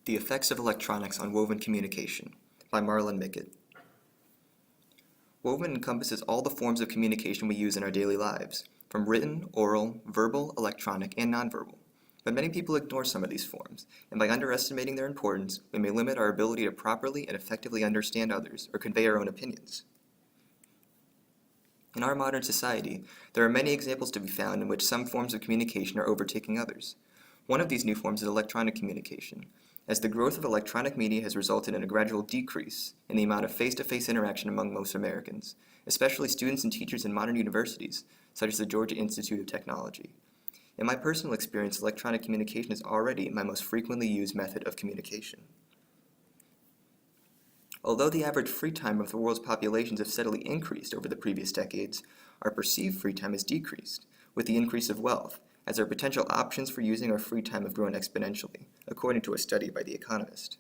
The Effects of Electronics on Woven Communication by Marland Micket. Woven encompasses all the forms of communication we use in our daily lives, from written, oral, verbal, electronic, and nonverbal. But many people ignore some of these forms, and by underestimating their importance, we may limit our ability to properly and effectively understand others or convey our own opinions. In our modern society, there are many examples to be found in which some forms of communication are overtaking others. One of these new forms is electronic communication, as the growth of electronic media has resulted in a gradual decrease in the amount of face-to-face interaction among most Americans, especially students and teachers in modern universities, such as the Georgia Institute of Technology. In my personal experience, electronic communication is already my most frequently used method of communication. Although the average free time of the world's populations have steadily increased over the previous decades, our perceived free time has decreased with the increase of wealth, as our potential options for using our free time have grown exponentially, according to a study by The Economist.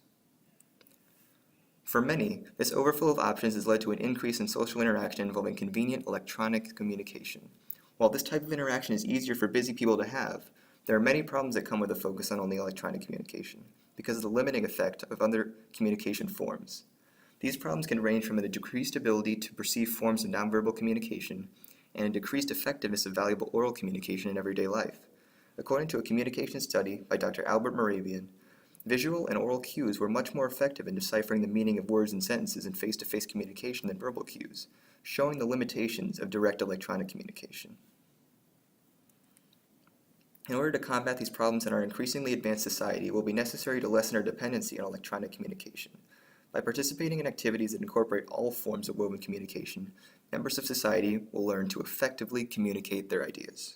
For many, this overflow of options has led to an increase in social interaction involving convenient electronic communication. While this type of interaction is easier for busy people to have, there are many problems that come with a focus on only electronic communication, because of the limiting effect of other communication forms. These problems can range from a decreased ability to perceive forms of nonverbal communication and a decreased effectiveness of valuable oral communication in everyday life. According to a communication study by Dr. Albert Moravian, visual and oral cues were much more effective in deciphering the meaning of words and sentences in face-to-face communication than verbal cues, showing the limitations of direct electronic communication. In order to combat these problems in our increasingly advanced society, it will be necessary to lessen our dependency on electronic communication. By participating in activities that incorporate all forms of woven communication, members of society will learn to effectively communicate their ideas.